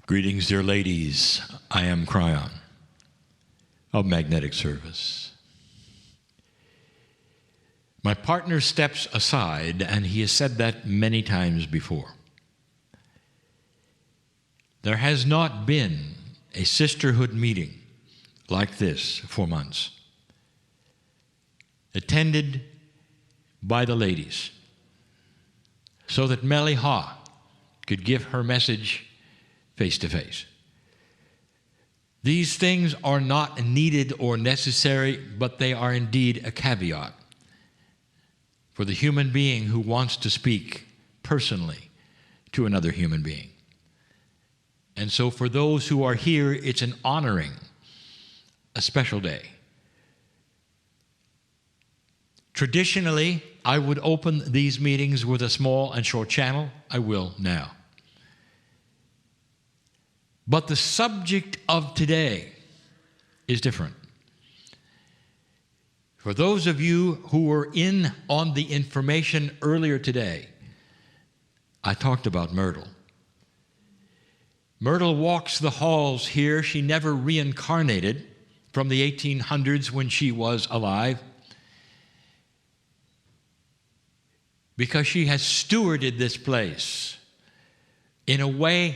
Greetings, dear ladies. I am Kryon of Magnetic Service. My partner steps aside, and he has said that many times before. There has not been a sisterhood meeting like this for months, attended by the ladies, so that mele'ha could give her message face to face. These things are not needed or necessary, but they are indeed a caveat for the human being who wants to speak personally to another human being. And so for those who are here, it's an honoring, a special day. Traditionally, I would open these meetings with a small and short channel. I will now. But the subject of today is different. For those of you who were in on the information earlier today, I talked about Myrtle. Myrtle walks the halls here. She never reincarnated from the 1800s when she was alive, because she has stewarded this place in a way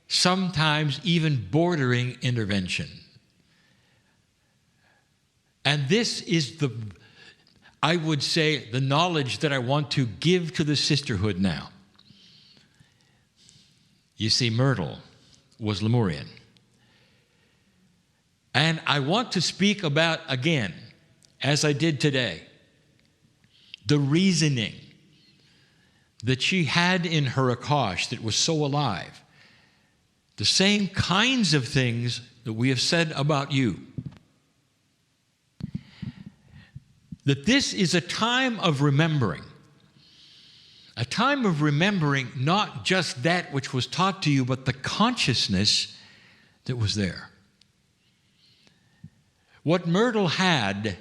sometimes even bordering intervention. And this is I would say, the knowledge that I want to give to the sisterhood now. You see, Myrtle was Lemurian. And I want to speak about, again, as I did today, the reasoning that she had in her Akash that was so alive. The same kinds of things that we have said about you. That this is a time of remembering. A time of remembering not just that which was taught to you, but the consciousness that was there. What Myrtle had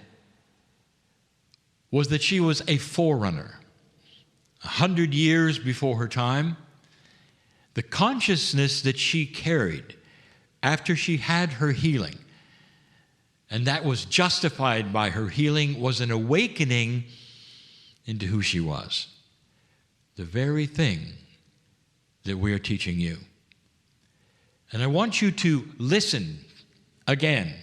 was that she was a forerunner. 100 years before her time, the consciousness that she carried after she had her healing, and that was justified by her healing, was an awakening into who she was. The very thing that we are teaching you. And I want you to listen again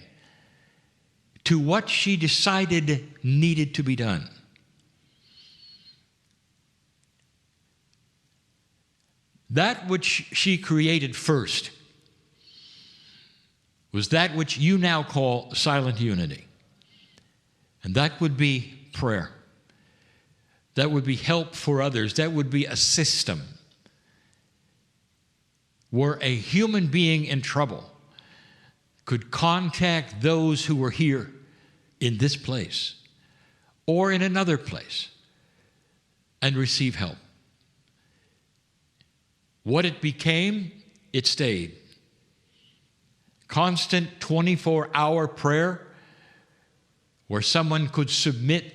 to what she decided needed to be done. That which she created first was that which you now call silent unity. And that would be prayer. That would be help for others. That would be a system where a human being in trouble could contact those who were here in this place or in another place and receive help. What it became, it stayed. Constant 24-hour prayer where someone could submit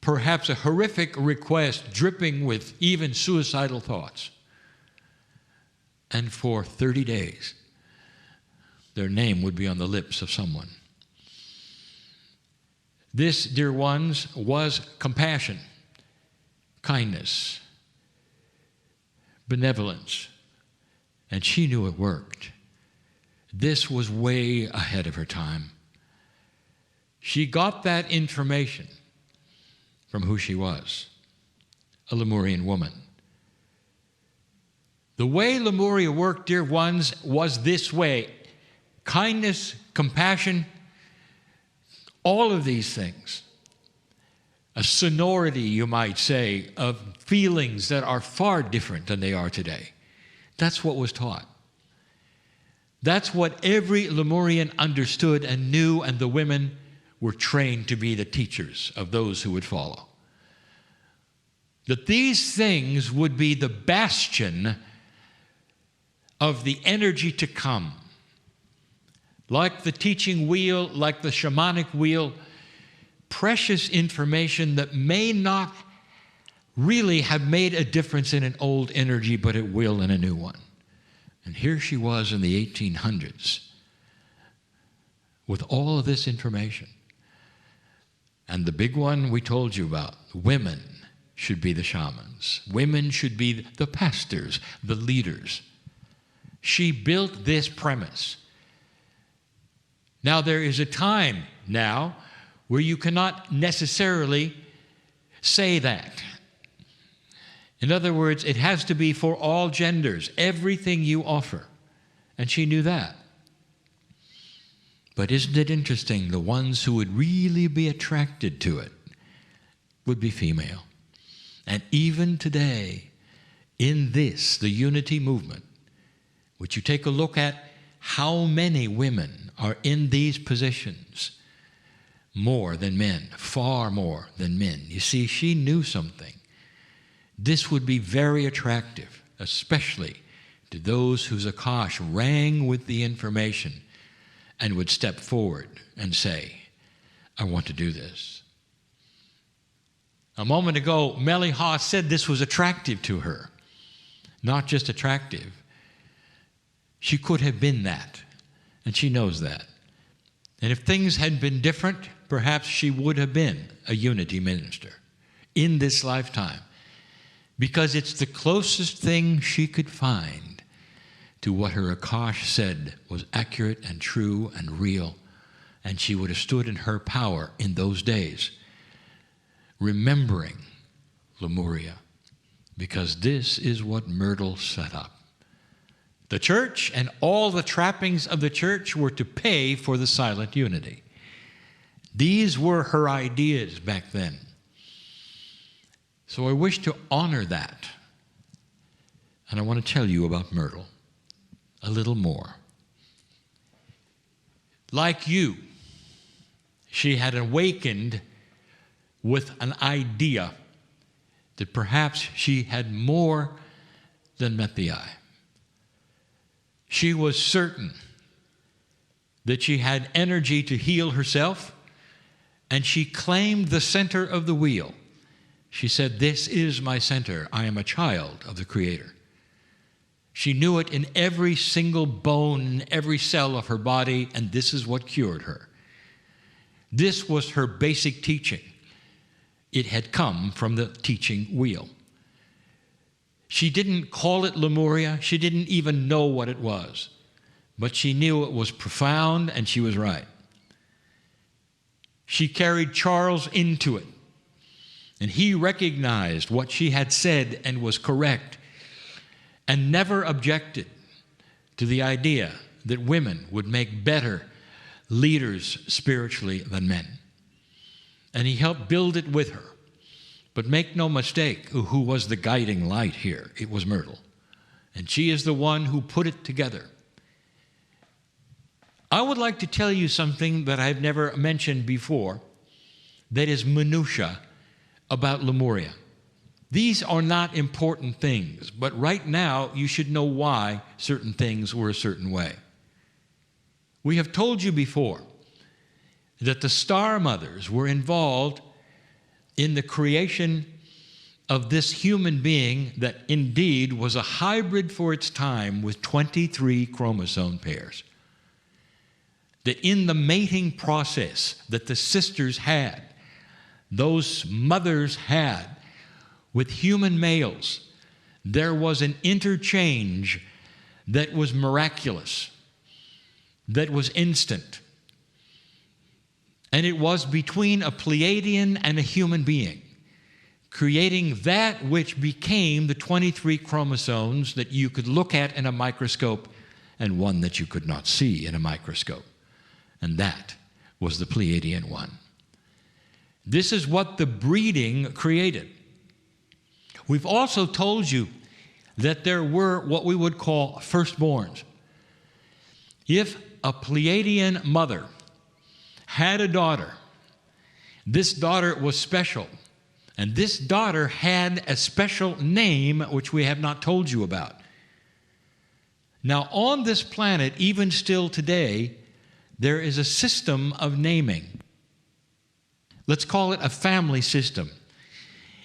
perhaps a horrific request dripping with even suicidal thoughts. And for 30 days, their name would be on the lips of someone. This, dear ones, was compassion, kindness, benevolence, and she knew it worked. This was way ahead of her time. She got that information from who she was, a Lemurian woman. The way Lemuria worked, dear ones, was this way. Kindness, compassion, all of these things. A sonority, you might say, of feelings that are far different than they are today. That's what was taught. That's what every Lemurian understood and knew, and the women were trained to be the teachers of those who would follow. That these things would be the bastion of the energy to come. Like the teaching wheel, like the shamanic wheel, precious information that may not really have made a difference in an old energy, but it will in a new one. And here she was in the 1800s with all of this information. And the big one we told you about, women should be the shamans. Women should be the pastors, the leaders. She built this premise. Now, there is a time now where you cannot necessarily say that. In other words, it has to be for all genders, everything you offer. And she knew that. But isn't it interesting, the ones who would really be attracted to it would be female. And even today, in this, the unity movement, which you take a look at how many women are in these positions, more than men, far more than men. You see, she knew something. This would be very attractive, especially to those whose Akash rang with the information and would step forward and say, I want to do this. A moment ago, mele'ha said this was attractive to her. Not just attractive. She could have been that, and she knows that. And if things had been different, perhaps she would have been a unity minister in this lifetime, because it's the closest thing she could find to what her Akash said was accurate and true and real, and she would have stood in her power in those days, remembering Lemuria, because this is what Myrtle set up. The church and all the trappings of the church were to pay for the silent unity. These were her ideas back then. So I wish to honor that. And I want to tell you about Myrtle a little more. Like you, she had awakened with an idea that perhaps she had more than met the eye. She was certain that she had energy to heal herself, and she claimed the center of the wheel. She said, this is my center. I am a child of the Creator. She knew it in every single bone, in every cell of her body, and this is what cured her. This was her basic teaching. It had come from the teaching wheel. She didn't call it Lemuria. She didn't even know what it was. But she knew it was profound, and she was right. She carried Charles into it. And he recognized what she had said and was correct, and never objected to the idea that women would make better leaders spiritually than men. And he helped build it with her. But make no mistake, who was the guiding light here? It was Myrtle. And she is the one who put it together. I would like to tell you something that I've never mentioned before that is minutia about Lemuria. These are not important things, but right now you should know why certain things were a certain way. We have told you before that the star mothers were involved in the creation of this human being that indeed was a hybrid for its time with 23 chromosome pairs. That in the mating process that the sisters had, those mothers had with human males, there was an interchange that was miraculous, that was instant. And it was between a Pleiadian and a human being, creating that which became the 23 chromosomes that you could look at in a microscope and one that you could not see in a microscope. And that was the Pleiadian one. This is what the breeding created. We've also told you that there were what we would call firstborns. If a Pleiadian mother had a daughter, this daughter was special, and this daughter had a special name which we have not told you about. Now, on this planet, even still today, there is a system of naming. Let's call it a family system.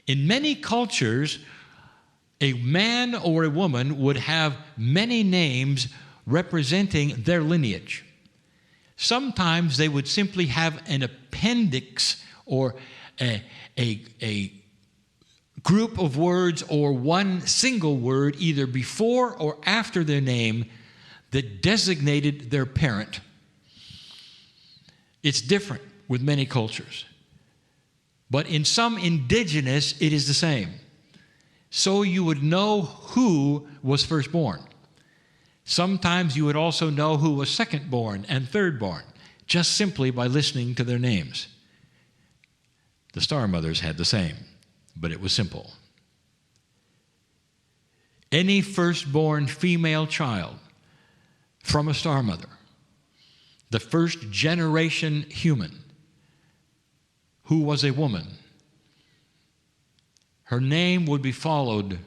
In many cultures, A man or a woman would have many names representing their lineage. Sometimes they would simply have an appendix or a group of words or one single word either before or after their name that designated their parent. It's different with many cultures. But in some indigenous, it is the same. So you would know who was firstborn. Sometimes you would also know who was secondborn and thirdborn, just simply by listening to their names. The star mothers had the same, but it was simple. Any firstborn female child from a star mother, the first generation human who was a woman, her name would be followed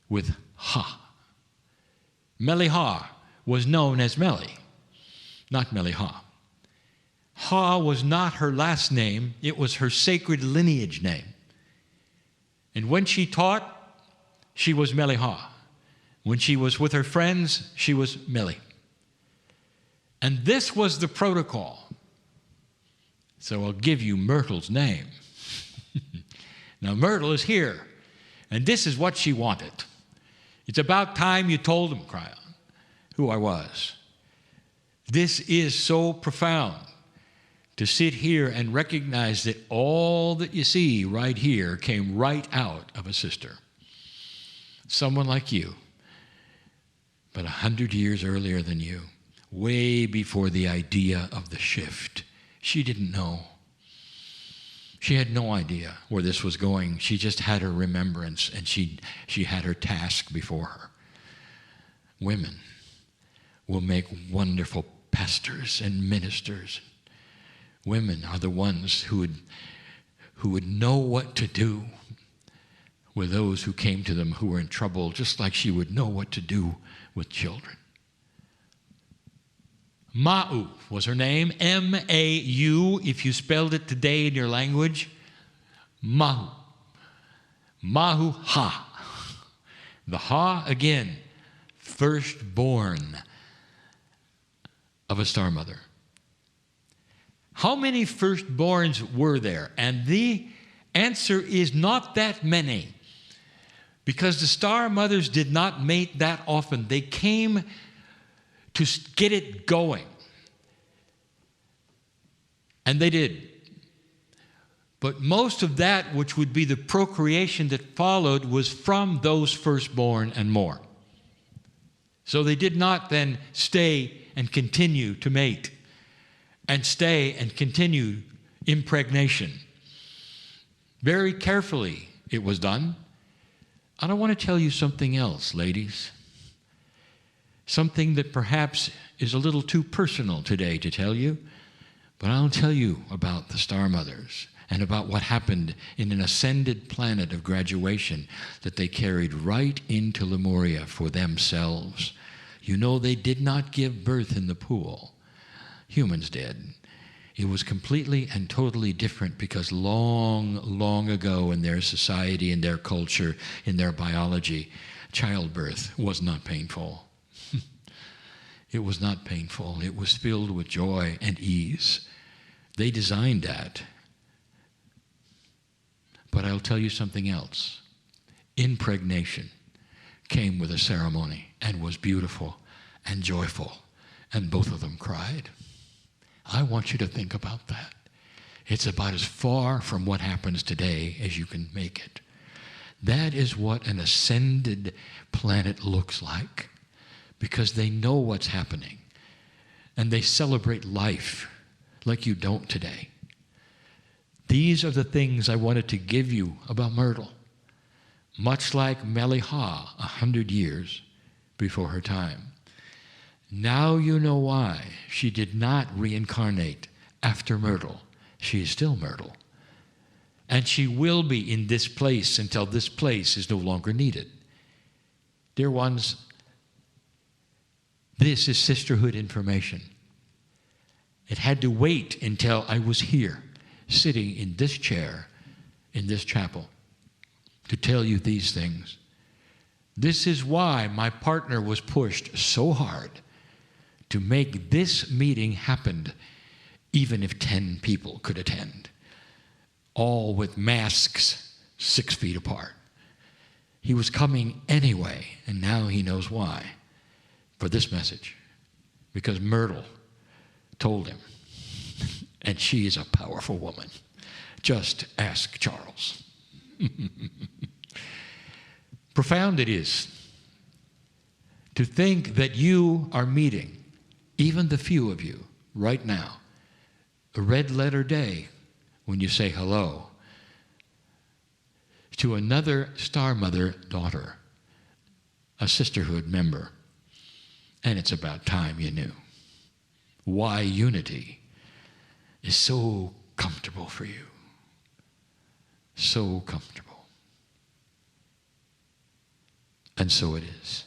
with ha. Mele'ha was known as Mele, not mele'ha. Ha was not her last name, it was her sacred lineage name. And when she taught, she was mele'ha. When she was with her friends, she was Mele. And this was the protocol. So I'll give you Myrtle's name. Now Myrtle is here, and this is what she wanted. It's about time you told him, Kryon, who I was. This is so profound to sit here and recognize that all that you see right here came right out of a sister. Someone like you, but 100 years earlier than you, way before the idea of the shift. She didn't know. She had no idea where this was going. She just had her remembrance, and she had her task before her. Women will make wonderful pastors and ministers. Women are the ones who would know what to do with those who came to them who were in trouble, just like she would know what to do with children. Ma'u was her name, M-A-U, if you spelled it today in your language. Mahu. Mahu ha. The ha, again, firstborn of a star mother. How many firstborns were there? And the answer is not that many, because the star mothers did not mate that often. They came to get it going. And they did. But most of that, which would be the procreation that followed, was from those firstborn and more. So they did not then stay and continue to mate and stay and continue impregnation. Very carefully it was done. And I want to tell you something else, ladies. Something that perhaps is a little too personal today to tell you, but I'll tell you about the star mothers and about what happened in an ascended planet of graduation that they carried right into Lemuria for themselves. You know, they did not give birth in the pool. Humans did. It was completely and totally different because long, long ago in their society, in their culture, in their biology, childbirth was not painful. It was not painful. It was filled with joy and ease. They designed that. But I'll tell you something else. Impregnation came with a ceremony and was beautiful and joyful, and both of them cried. I want you to think about that. It's about as far from what happens today as you can make it. That is what an ascended planet looks like, because they know what's happening, and they celebrate life like you don't today. These are the things I wanted to give you about Myrtle, much like mele'ha 100 years before her time. Now you know why she did not reincarnate after Myrtle. She is still Myrtle. And she will be in this place until this place is no longer needed. Dear ones, this is sisterhood information. It had to wait until I was here, sitting in this chair, in this chapel, to tell you these things. This is why my partner was pushed so hard to make this meeting happen, even if 10 people could attend, all with masks 6 feet apart. He was coming anyway, and now he knows why, for this message, because Myrtle told him, and she is a powerful woman. Just ask Charles. Profound it is to think that you are meeting, even the few of you, right now, a red letter day when you say hello to another Star Mother daughter, a Sisterhood member. And it's about time you knew why unity is so comfortable for you. So comfortable. And so it is.